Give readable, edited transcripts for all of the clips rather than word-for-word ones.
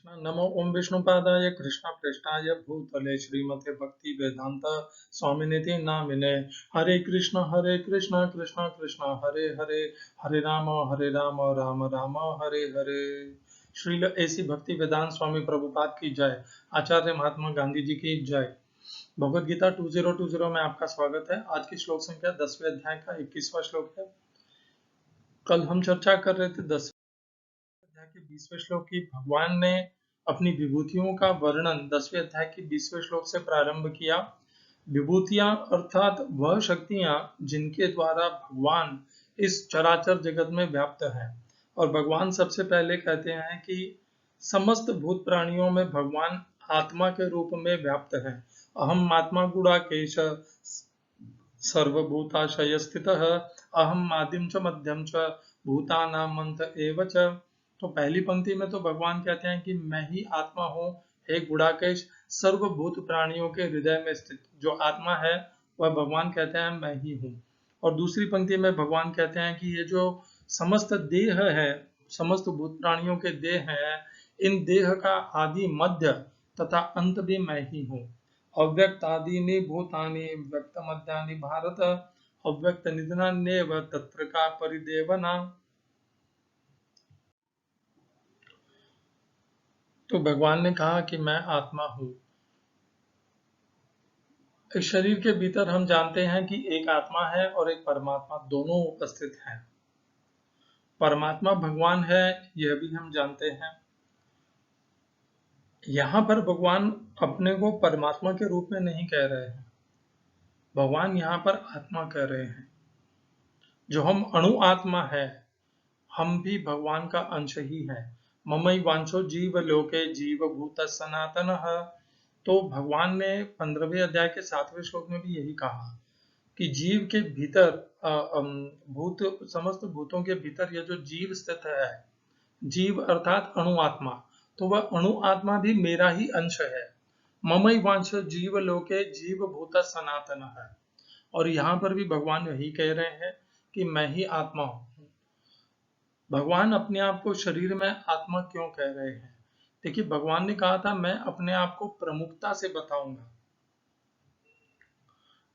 कृष्ण नमो ओम विष्णुपादाय कृष्ण प्रेष्ठाय भूतले श्रीमते भक्ति वेदांत स्वामिनिति नामिने हरे कृष्ण कृष्ण कृष्ण हरे हरे हरे राम राम राम हरे हरे। श्रील ऐसी भक्ति वेदांत स्वामी प्रभुपाद की जय। आचार्य महात्मा गांधी जी की जय। भगवद गीता 2020 में आपका स्वागत है। आज की श्लोक संख्या 10वें अध्याय का 21वां श्लोक है। कल हम चर्चा कर रहे थे 10 अध्याय के 20वें श्लोक की। भगवान ने अपनी विभूतियों का वर्णन 10वें अध्याय के 20वें श्लोक से प्रारंभ किया। विभूतियां अर्थात वह शक्तियां जिनके द्वारा भगवान इस चराचर जगत में व्याप्त है। और भगवान सबसे पहले कहते हैं कि समस्त भूत प्राणियों में भगवान आत्मा के रूप में व्याप्त है। अहम आत्मा गुणाकेश सर्वभूताशय स्थितः अहम आदिम च मध्यम च भूतानाम अंत एव च। तो पहली पंक्ति में तो भगवान कहते हैं कि मैं ही आत्मा हूँ, हे गुणाकेश, सर्वभूत प्राणियों के हृदय में स्थित जो आत्मा है वह भगवान कहते हैं मैं ही हूँ। और दूसरी पंक्ति में भगवान कहते हैं कि ये जो समस्त देह है, समस्त भूत प्राणियों के देह है, इन देह का आदि मध्य तथा अंत भी मैं ही हूँ। अव्यक्तादीनि भूतानि व्यक्त मध्यानि भारत अव्यक्त निधनान्येव तत्र का परिदेवना। तो भगवान ने कहा कि मैं आत्मा हूँ। इस शरीर के भीतर हम जानते हैं कि एक आत्मा है और एक परमात्मा, दोनों उपस्थित हैं। परमात्मा भगवान है यह भी हम जानते हैं। यहाँ पर भगवान अपने को परमात्मा के रूप में नहीं कह रहे हैं, भगवान यहाँ पर आत्मा कह रहे हैं। जो हम अणु आत्मा है, हम भी भगवान का अंश ही है। ममई वांछो जीव लोके जीव भूत सनातन। तो भगवान ने 15वें अध्याय के 7वें श्लोक में भी यही कहा कि जीव के भीतर भूत, समस्त भूतों के भीतर यह जो जीव स्थित है, जीव अर्थात अणु आत्मा, तो वह अणु आत्मा भी मेरा ही अंश है। ममई वांछो जीव लोके जीव भूत सनातन है। और यहाँ पर भी भगवान यही कह रहे हैं कि मैं ही आत्मा हूँ। भगवान अपने आप को शरीर में आत्मा क्यों कह रहे हैं? देखिए, भगवान ने कहा था मैं अपने आप को प्रमुखता से बताऊंगा।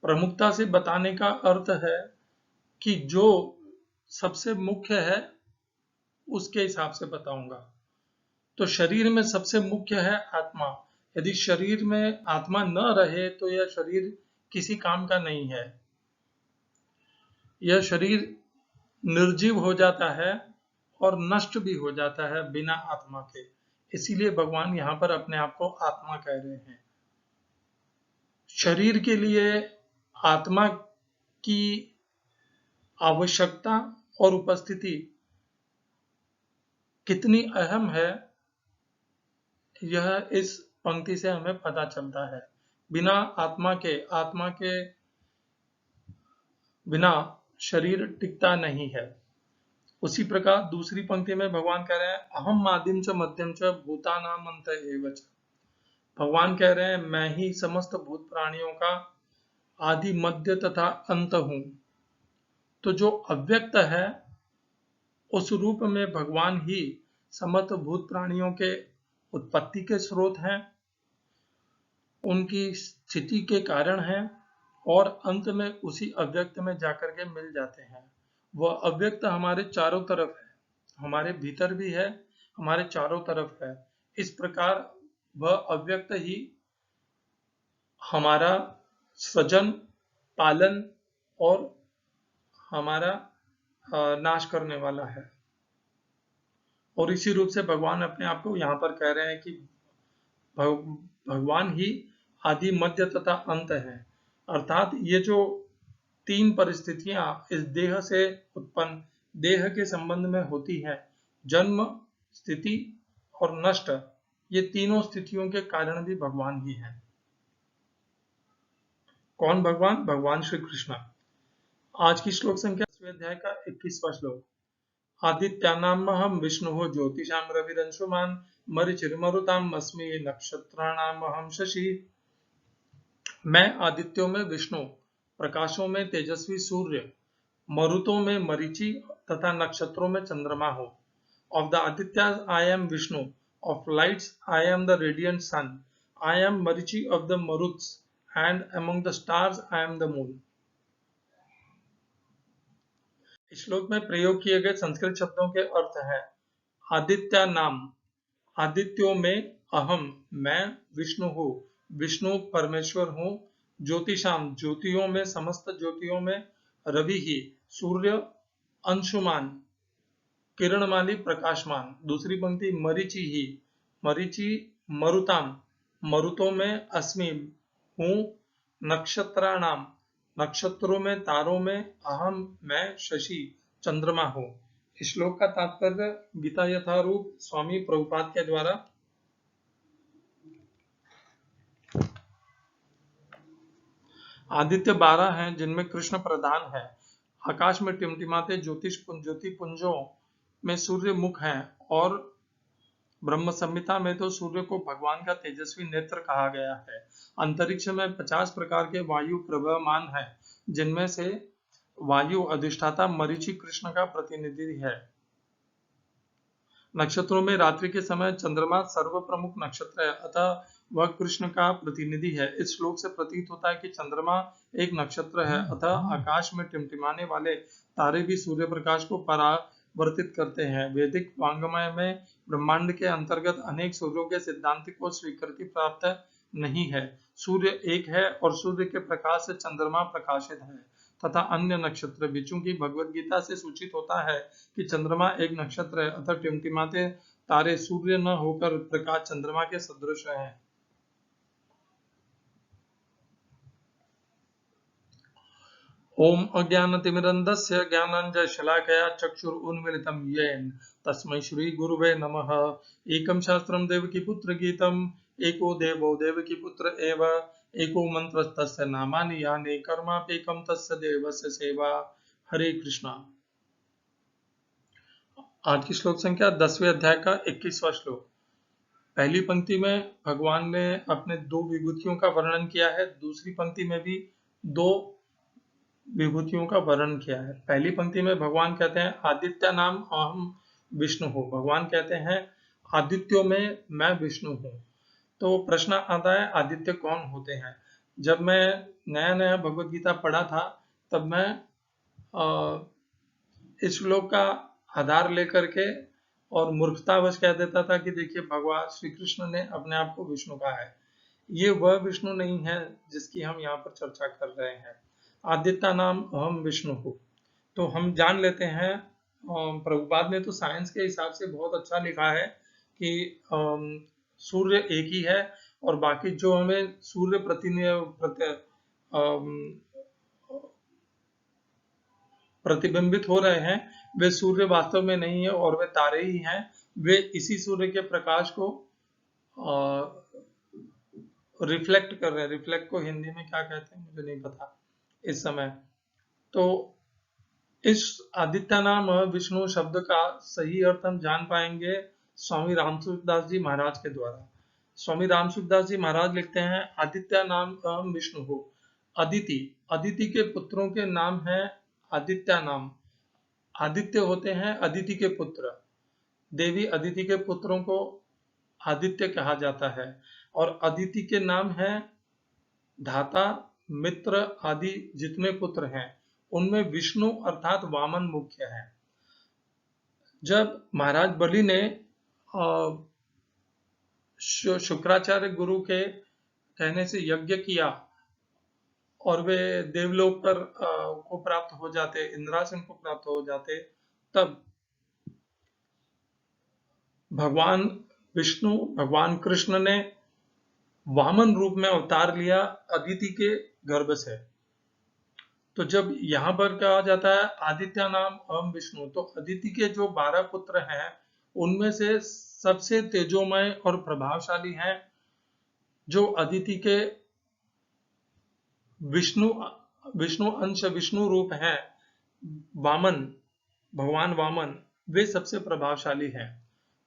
प्रमुखता से बताने का अर्थ है कि जो सबसे मुख्य है उसके हिसाब से बताऊंगा। तो शरीर में सबसे मुख्य है आत्मा। यदि शरीर में आत्मा न रहे तो यह शरीर किसी काम का नहीं है, यह शरीर निर्जीव हो जाता है और नष्ट भी हो जाता है बिना आत्मा के। इसीलिए भगवान यहाँ पर अपने आप को आत्मा कह रहे हैं। शरीर के लिए आत्मा की आवश्यकता और उपस्थिति कितनी अहम है, यह इस पंक्ति से हमें पता चलता है। बिना आत्मा के बिना शरीर टिकता नहीं है। उसी प्रकार दूसरी पंक्ति में भगवान कह रहे हैं अहम आदिम च मध्यम च भूतानाम अंत एव च। भगवान कह रहे हैं मैं ही समस्त भूत प्राणियों का आदि मध्य तथा अंत हूँ। तो जो अव्यक्त है उस रूप में भगवान ही समस्त भूत प्राणियों के उत्पत्ति के स्रोत हैं, उनकी स्थिति के कारण हैं और अंत में उसी अव्यक्त में जाकर के मिल जाते हैं। वह अव्यक्त हमारे चारों तरफ है, हमारे भीतर भी है, हमारे चारों तरफ है। इस प्रकार वह अव्यक्त ही हमारा सृजन, पालन और हमारा नाश करने वाला है। और इसी रूप से भगवान अपने आप को यहाँ पर कह रहे हैं कि भगवान ही आदि मध्य तथा अंत है। अर्थात ये जो तीन परिस्थितियां इस देह से उत्पन्न, देह के संबंध में होती हैं, जन्म, स्थिति और नष्ट, ये तीनों स्थितियों के कारण भी भगवान ही हैं। कौन भगवान? भगवान श्री कृष्ण। आज की श्लोक संख्या 10वें अध्याय का 21वां श्लोक। आदित्यानामहं विष्णुः ज्योतिषां रविरंशुमान् मरीचिर्मरुताम् अस्मि नक्षत्राणामहं शशि। मैं आदित्यों में विष्णु, प्रकाशों में तेजस्वी सूर्य, मरुतों में मरीचि तथा नक्षत्रों में चंद्रमा हूँ। Of the Aditya I am Vishnu, of lights, I am the radiant sun. I am Marichi of the Maruts, and among the stars I am the moon. इस श्लोक में प्रयोग किए गए संस्कृत शब्दों के अर्थ हैं आदित्य नाम, आदित्यों में अहम, मैं विष्णु हूँ, विष्णु परमेश्वर हूँ, ज्योतिषाम, ज्योतियों में, समस्त ज्योतियों में, रवि ही, सूर्य, अंशुमान, किरणमाली, प्रकाशमान। दूसरी पंक्ति मरीचि ही, मरीचि, मरुताम, मरुतों में, अस्मि, हूँ, नक्षत्राणाम, नक्षत्रों में, तारों में, अहम, मैं, शशि, चंद्रमा हूँ। इस श्लोक का तात्पर्य गीता यथारूप स्वामी प्रभुपाद के द्वारा आदित्य 12 हैं जिनमें कृष्ण प्रधान है। आकाश में टिमटिमाते ज्योति पुंजों में सूर्य मुख हैं और ब्रह्म संहिता में तो सूर्य को भगवान का तेजस्वी नेत्र कहा गया है। अंतरिक्ष में 50 प्रकार के वायु प्रवहमान हैं जिनमें से वायु अधिष्ठाता मरीचि कृष्ण का प्रतिनिधि है। नक्षत्रों में रात्रि के समय चंद्रमा सर्व प्रमुख नक्षत्र है, अतः वह कृष्ण का प्रतिनिधि है। इस श्लोक से प्रतीत होता है कि चंद्रमा एक नक्षत्र है, अतः आकाश में टिमटिमाने वाले तारे भी सूर्य प्रकाश को परावर्तित करते हैं। वैदिक वांग्मय में ब्रह्मांड के अंतर्गत अनेक सूर्यों के सिद्धांत को स्वीकृति प्राप्त नहीं है। सूर्य एक है और सूर्य के प्रकाश से चंद्रमा प्रकाशित है तथा अन्य नक्षत्र भी। चूंकि भगवद गीता से सूचित होता है कि चंद्रमा एक नक्षत्र है, अतः टिमटिमाते तारे सूर्य न होकर प्रकाश चंद्रमा के सदृश हैं। ओम अज्ञानतिमिरन्धस्य ज्ञानाञ्जनशलाकया चक्षुरुन्मीलितं येन तस्मै श्री गुरुवे नमः। एकं शास्त्रं देवकीपुत्र गीतम् एको देवो देवकीपुत्र एव एको मंत्रस्तस्य नामानि यानि कर्माप्येकं तस्य देवस्य सेवा। हरे कृष्णा। आज की श्लोक संख्या 10वें अध्याय का 21वां श्लोक। पहली पंक्ति में भगवान ने अपने दो विभूतियों का वर्णन किया है, दूसरी पंक्ति में भी दो विभूतियों का वर्णन किया है। पहली पंक्ति में भगवान कहते हैं आदित्य नाम अहम विष्णु हूँ। भगवान कहते हैं आदित्यों में मैं विष्णु हूँ। तो प्रश्न आता है आदित्य कौन होते हैं। जब मैं नया नया भगवद गीता पढ़ा था तब मैं इस श्लोक का आधार लेकर के और मूर्खतावश कह देता था कि देखिए भगवान श्री कृष्ण ने अपने आप को विष्णु कहा है। ये वह विष्णु नहीं है जिसकी हम यहाँ पर चर्चा कर रहे हैं। आदित्य नाम अहम विष्णु हूँ। तो हम जान लेते हैं, प्रभुपाद ने तो साइंस के हिसाब से बहुत अच्छा लिखा है कि सूर्य एक ही है और बाकी जो हमें सूर्य प्रतिबिंबित हो रहे हैं वे सूर्य वास्तव में नहीं है और वे तारे ही हैं। वे इसी सूर्य के प्रकाश को रिफ्लेक्ट कर रहे हैं। रिफ्लेक्ट को हिंदी में क्या कहते हैं मुझे नहीं पता इस समय। तो इस आदित्य नाम विष्णु शब्द का सही अर्थ हम जान पाएंगे स्वामी रामसुखदास जी महाराज के द्वारा। स्वामी रामसुखदास जी महाराज लिखते हैं आदित्य नाम अहम विष्णु हो। अदिति, अदिति के पुत्रों के नाम है आदित्य नाम। आदित्य होते हैं अदिति के पुत्र। देवी अदिति के पुत्रों को आदित्य कहा जाता है और अदिति के नाम है धाता, मित्र आदि जितने पुत्र हैं उनमें विष्णु अर्थात वामन मुख्य है। जब महाराज बलि ने शुक्राचार्य गुरु के कहने से यज्ञ किया और वे देवलोक पर को प्राप्त हो जाते, इंद्रासन को प्राप्त हो जाते, तब भगवान विष्णु, भगवान कृष्ण ने वामन रूप में अवतार लिया अदिति के गर्भ से। तो जब यहाँ पर कहा जाता है आदित्य नाम अहम विष्णु, तो अदिति के जो 12 पुत्र हैं उनमें से सबसे तेजोमय और प्रभावशाली हैं जो अदिति के विष्णु अंश विष्णु रूप हैं, वामन, भगवान वामन, वे सबसे प्रभावशाली हैं।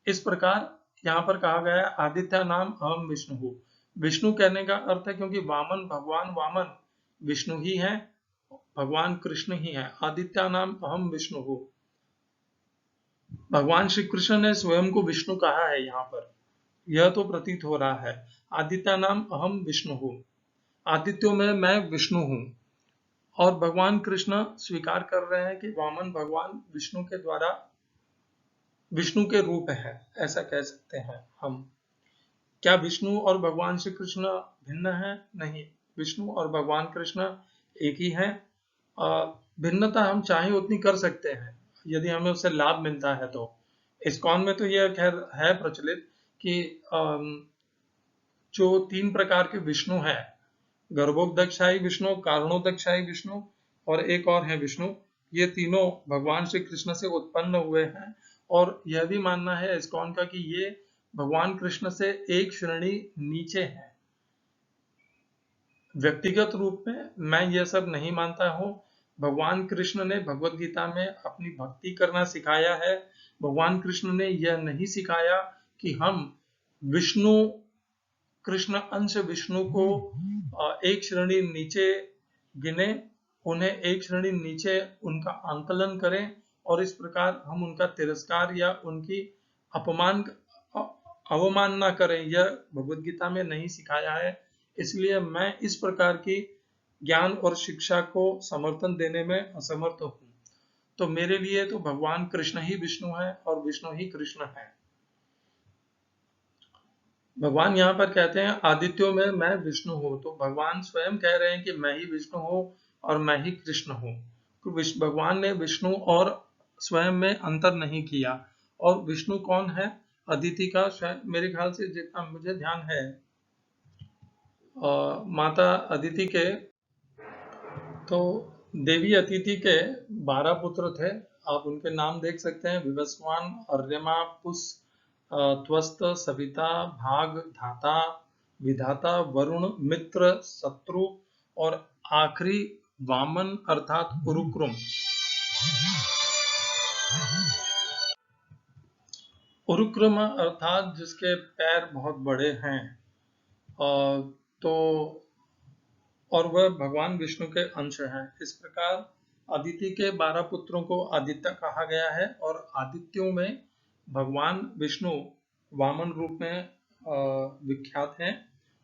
इस प्रकार यहाँ पर कहा गया है आदित्य नाम अहम विष्णु हूँ। विष्णु कहने का अर्थ है क्योंकि वामन, भगवान वामन विष्णु ही है, भगवान कृष्ण ही है। आदित्य नाम अहम विष्णु हूँ। भगवान श्री कृष्ण ने स्वयं को विष्णु कहा है यहाँ पर। यह तो प्रतीत हो रहा है। आदित्य नाम अहम विष्णु हूँ, आदित्यों में मैं विष्णु हूँ। और भगवान कृष्ण स्वीकार कर रहे हैं कि वामन भगवान विष्णु के द्वारा विष्णु के रूप है, ऐसा कह सकते हैं हम। क्या विष्णु और भगवान श्री कृष्ण भिन्न है? नहीं, विष्णु और भगवान कृष्ण एक ही है। भिन्नता हम चाहे उतनी कर सकते हैं यदि हमें उससे लाभ मिलता है तो। इस्कॉन में तो यह खैर है प्रचलित कि जो 3 प्रकार के विष्णु हैं, गर्भोदकशाही विष्णु, कारणोदकशाही विष्णु और एक और है विष्णु, ये तीनों भगवान श्री कृष्ण से उत्पन्न हुए हैं। और यह भी मानना है इस्कॉन का कि ये भगवान कृष्ण से एक श्रेणी नीचे है। व्यक्तिगत रूप में मैं यह सब नहीं मानता हूँ। भगवान कृष्ण ने भगवत गीता में अपनी भक्ति करना सिखाया है। भगवान कृष्ण ने यह नहीं सिखाया कि हम विष्णु कृष्ण अंश विष्णु को एक श्रेणी नीचे गिने, उन्हें एक श्रेणी नीचे उनका आंकलन करें और इस प्रकार हम उनका तिरस्कार या उनकी अपमान अवमानना करें। यह भगवत गीता में नहीं सिखाया है। इसलिए मैं इस प्रकार की ज्ञान और शिक्षा को समर्थन देने में असमर्थ हूँ। तो मेरे लिए तो भगवान कृष्ण ही विष्णु है और विष्णु ही कृष्ण है। भगवान यहाँ पर कहते हैं आदित्यों में मैं विष्णु हूँ, तो भगवान स्वयं कह रहे हैं कि मैं ही विष्णु हूँ और मैं ही कृष्ण हूँ। तो भगवान ने विष्णु और स्वयं में अंतर नहीं किया। और विष्णु कौन है? अदिति का शायद मेरे ख्याल से जितना मुझे ध्यान है, माता अदिति के, तो देवी अदिति के 12 पुत्र थे। आप उनके नाम देख सकते हैं, विवस्वान, अर्यमा, पुस, त्वस्त, सविता, भाग, धाता, विधाता, वरुण, मित्र, शत्रु और आखिरी वामन अर्थात उरुक्रम। उरुक्रम अर्थात जिसके पैर बहुत बड़े हैं। तो और वह भगवान विष्णु के अंश हैं। इस प्रकार अदिति के 12 पुत्रों को आदित्य कहा गया है और आदित्यों में भगवान विष्णु वामन रूप में विख्यात हैं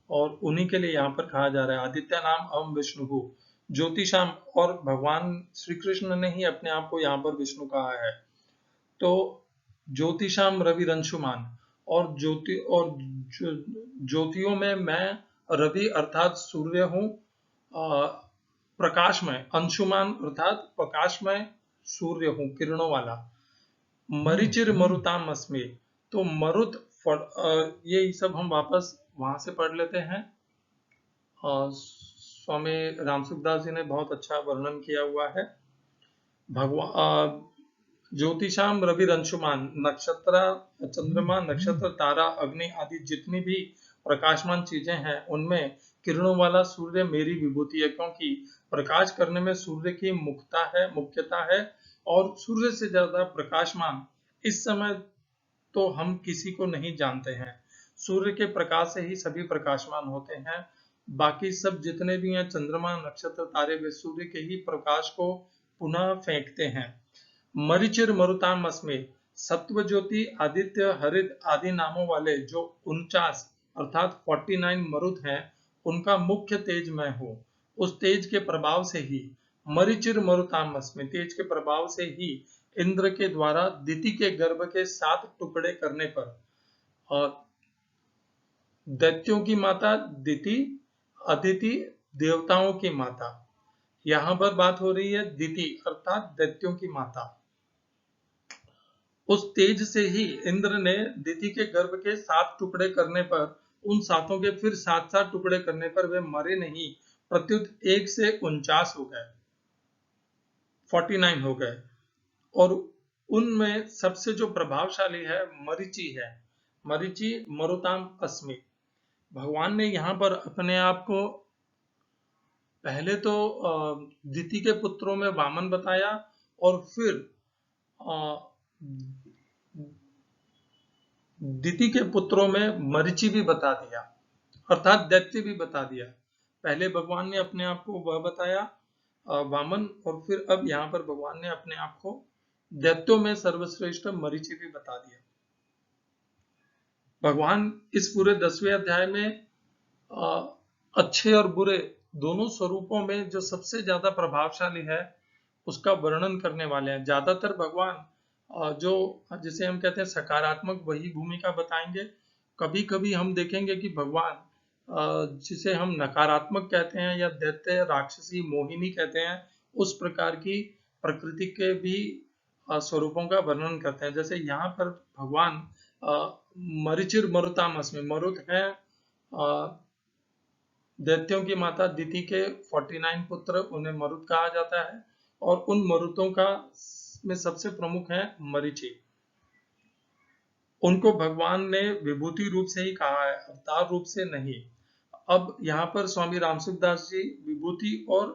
और उन्हीं के लिए यहाँ पर कहा जा रहा है आदित्य नाम अहम विष्णु हूँ। ज्योतिषाम, और भगवान श्री कृष्ण ने ही अपने आप को यहाँ पर विष्णु कहा है। तो ज्योतिषाम रविरंशुमान, और ज्योतियों में मैं रवि अर्थात सूर्य हूँ, प्रकाशमय, अंशुमान अर्थात प्रकाशमय सूर्य हूँ, किरणों वाला। मरीचिर मरुताम अस्मि, तो मरुत ये सब हम वापस वहां से पढ़ लेते हैं। स्वामी रामसुखदास जी ने बहुत अच्छा वर्णन किया हुआ है। भगवान ज्योतिषाम रविरंशुमान, नक्षत्र, चंद्रमा, नक्षत्र, तारा, अग्नि आदि जितनी भी प्रकाशमान चीजें हैं उनमें किरणों वाला सूर्य मेरी विभूति है, क्योंकि प्रकाश करने में सूर्य की मुख्यता है। और सूर्य से ज्यादा प्रकाशमान इस समय तो हम किसी को नहीं जानते हैं। सूर्य के प्रकाश से ही सभी प्रकाशमान होते हैं। बाकी सब जितने भी हैं, चंद्रमा, नक्षत्र, तारे, वे सूर्य के ही प्रकाश को पुनः फेंकते हैं। मरीचिर मरुताम अस्मि, सत्व ज्योति, आदित्य, हरित आदि नामों वाले जो 49 अर्थात 49 मरुत हैं, उनका मुख्य तेज मैं हूँ। उस तेज के प्रभाव से ही मरीचिर मरुताम अस्मि, तेज के प्रभाव से ही इंद्र के द्वारा दिति के गर्भ के 7 टुकड़े करने पर, और दैत्यों की माता दिति, अदिति देवताओं की माता, यहाँ पर बात हो रही है दिति अर्थात दैत्यों की माता। उस तेज से ही इंद्र ने दिति के गर्भ के 7 टुकड़े करने पर, उन सातों के फिर 7-7 टुकड़े करने पर वे मरे नहीं, प्रत्युत 1 से 49 हो गए, 49 हो गए। और उनमें सबसे जो प्रभावशाली है मरीचि है। मरीचि मरुताम अस्मि। भगवान ने यहाँ पर अपने आप को पहले तो दिति के पुत्रों में वामन बताया और फिर दिति के पुत्रों में मरीचि भी बता दिया, अर्थात दैत्य भी बता दिया। पहले भगवान ने अपने आप को वह बताया वामन, और फिर अब यहाँ पर भगवान ने अपने आप को दैत्यों में सर्वश्रेष्ठ मरीचि भी बता दिया। भगवान इस पूरे 10वें अध्याय में अच्छे और बुरे दोनों स्वरूपों में जो सबसे ज्यादा प्रभावशाली है उसका वर्णन करने वाले हैं। ज्यादातर भगवान जो जिसे हम कहते हैं सकारात्मक वही भूमिका बताएंगे। कभी कभी हम देखेंगे कि भगवान जिसे हम नकारात्मक कहते हैं या दैत्य राक्षसी मोहिनी कहते हैं उस प्रकार की प्रकृति के भी स्वरूपों का वर्णन करते हैं। जैसे यहाँ पर भगवान मरीचिर मरुतामस में मरुत है दैत्यों की माता दिति के 49 पुत्र उन्हें मरुत कहा जाता है और उन मरुतों का में सबसे प्रमुख है मरीचि। उनको भगवान ने विभूति रूप से ही कहा है, अवतार रूप से नहीं। अब यहाँ पर स्वामी रामसुखदास जी विभूति और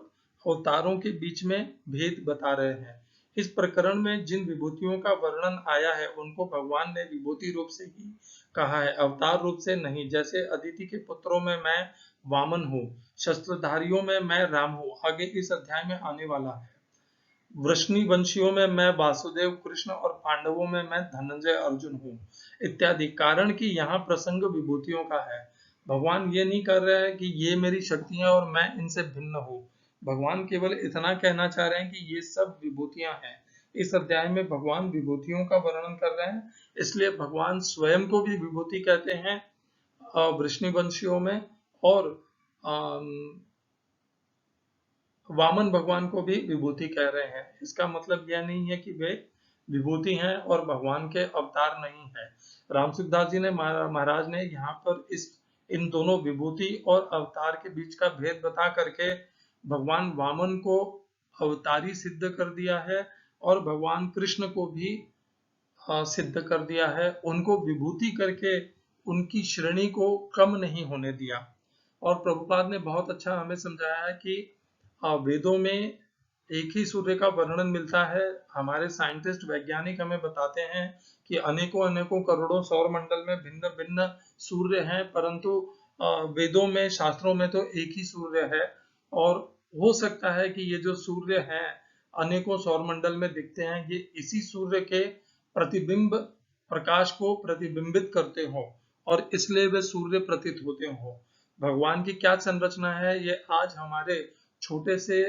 अवतारों के बीच में भेद बता रहे हैं। इस प्रकरण में जिन विभूतियों का वर्णन आया है उनको भगवान ने विभूति रूप से ही कहा है, अवतार रूप से नहीं। जैसे अदिति के पुत्रों में मैं वामन हूँ, शस्त्रधारियों में मैं राम हूँ, आगे इस अध्याय में आने वाला है। वृष्णि वंशियों में मैं वासुदेव कृष्ण और पांडवों में मैं धनंजय अर्जुन हूँ इत्यादि। कारण कि यहाँ प्रसंग विभूतियों का है। भगवान ये नहीं कर रहे हैं कि ये मेरी शक्तियां और मैं इनसे भिन्न हूँ। भगवान केवल इतना कहना चाह रहे हैं कि ये सब विभूतियां हैं। इस अध्याय में भगवान विभूतियों का वर्णन कर रहे हैं, इसलिए भगवान स्वयं को भी विभूति कहते हैं वृष्णि वंशियों में, और वामन भगवान को भी विभूति कह रहे हैं। इसका मतलब यह नहीं है कि वे विभूति हैं और भगवान के अवतार नहीं है। रामसुखदास जी ने महाराज ने यहाँ पर इन दोनों विभूति और अवतार के बीच का भेद बता करके भगवान वामन को अवतारी सिद्ध कर दिया है और भगवान कृष्ण को भी सिद्ध कर दिया है। उनको विभूति करके उनकी श्रेणी को कम नहीं होने दिया। और प्रभुपाद ने बहुत अच्छा हमें समझाया है कि वेदों में एक ही सूर्य का वर्णन मिलता है। हमारे साइंटिस्ट वैज्ञानिक हमें बताते हैं कि अनेकों अनेकों करोड़ों सौर मंडल में भिन्न भिन्न सूर्य हैं, परंतु वेदों में शास्त्रों में तो एक ही सूर्य है। और हो सकता है कि ये जो सूर्य हैं अनेकों सौर मंडल में दिखते हैं, ये इसी सूर्य के प्रतिबिंब प्रकाश को प्रतिबिंबित करते हो और इसलिए वे सूर्य प्रतीत होते हो। भगवान की क्या संरचना है ये आज हमारे छोटे से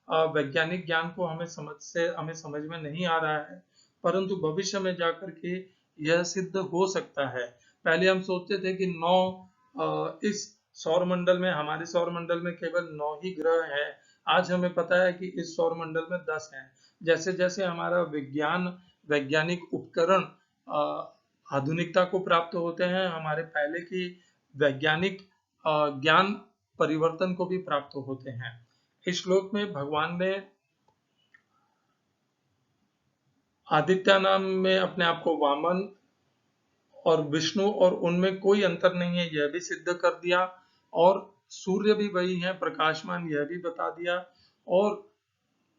वैज्ञानिक ज्ञान को हमें समझ में नहीं आ रहा है, परंतु भविष्य में जाकर के यह सिद्ध हो सकता है। पहले हम सोचते थे कि 9 इस सौर मंडल में, हमारे सौर मंडल में केवल 9 ही ग्रह हैं। आज हमें पता है कि इस सौर मंडल में 10 हैं। जैसे जैसे हमारा वैज्ञानिक उपकरण आधुनिकता को प्राप्त होते हैं, हमारे पहले की वैज्ञानिक ज्ञान परिवर्तन को भी प्राप्त होते हैं। इस श्लोक में भगवान ने आदित्य नाम में अपने आप को वामन और विष्णु और उनमें कोई अंतर नहीं है यह भी सिद्ध कर दिया, और सूर्य भी वही है प्रकाशमान यह भी बता दिया, और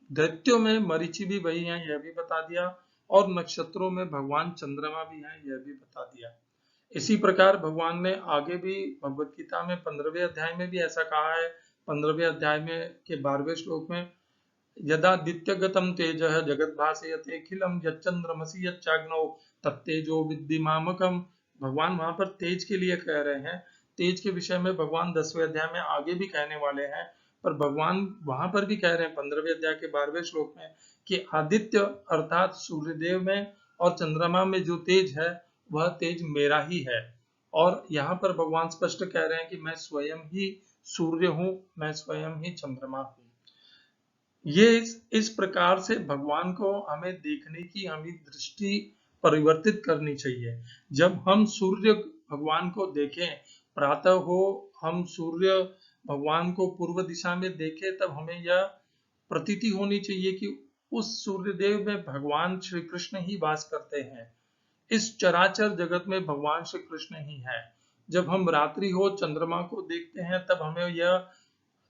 दैत्यों में मरीचि भी वही है यह भी बता दिया, और नक्षत्रों में भगवान चंद्रमा भी है यह भी बता दिया। इसी प्रकार भगवान ने आगे भी भगवत गीता में 15वें अध्याय में भी ऐसा कहा है। 15वें अध्याय में के 12वें श्लोक में यदादित्यगतं तेजः जगद्भासयते अखिलम यच्चंद्रमसि यच्चाग्नौ तत्तेजो विद्धि मामकम्। भगवान वहां पर तेज के लिए कह रहे हैं। तेज के विषय में भगवान 10वें अध्याय में आगे भी कहने वाले हैं, पर भगवान वहां पर भी कह रहे हैं 15वें अध्याय के 12वें श्लोक में कि आदित्य अर्थात सूर्यदेव में और चंद्रमा में जो तेज है वह तेज मेरा ही है। और यहाँ पर भगवान स्पष्ट कह रहे हैं कि मैं स्वयं ही सूर्य हूँ, मैं स्वयं ही चंद्रमा हूँ। ये इस प्रकार से भगवान को हमें देखने की हमें दृष्टि परिवर्तित करनी चाहिए। जब हम सूर्य भगवान को देखें, प्रातः हो हम सूर्य भगवान को पूर्व दिशा में देखें, तब हमें यह प्रतीति होनी चाहिए कि उस सूर्यदेव में भगवान श्री कृष्ण ही वास करते हैं। इस चराचर जगत में भगवान श्री कृष्ण ही है। जब हम रात्रि हो चंद्रमा को देखते हैं तब हमें यह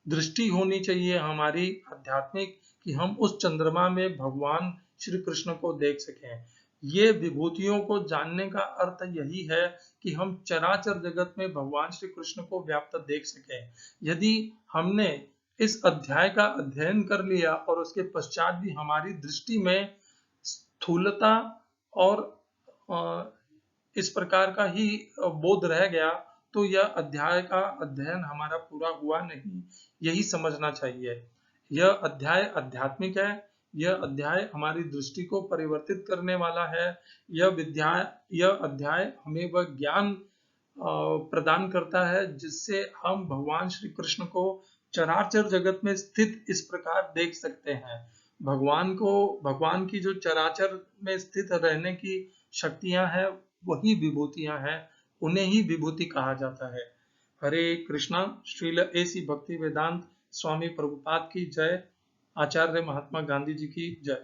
दृष्टि होनी चाहिए हमारी आध्यात्मिक कि हम उस चंद्रमा में भगवान श्री कृष्ण को देख सकें। ये विभूतियों को जानने का अर्थ यही है कि हम चराचर जगत में भगवान श्री कृष्ण को व्याप्त देख सकें। यदि हमने इस अध्याय का अध्ययन कर लिया और उसके पश्चात भी हमारी दृष्टि में स्थूलता और इस प्रकार का ही बोध रह गया तो यह अध्याय का अध्ययन हमारा पूरा हुआ नहीं, यही समझना चाहिए। यह अध्याय आध्यात्मिक है, यह अध्याय हमारी दृष्टि को परिवर्तित करने वाला है। यह अध्याय हमें वह ज्ञान प्रदान करता है जिससे हम भगवान श्री कृष्ण को चराचर जगत में स्थित इस प्रकार देख सकते हैं। भगवान की जो चराचर में स्थित रहने की शक्तियां हैं वही विभूतियां हैं, उन्हें ही विभूति कहा जाता है। हरे कृष्णा। श्रील एसी भक्ति वेदांत स्वामी प्रभुपाद की जय। आचार्य महात्मा गांधी जी की जय।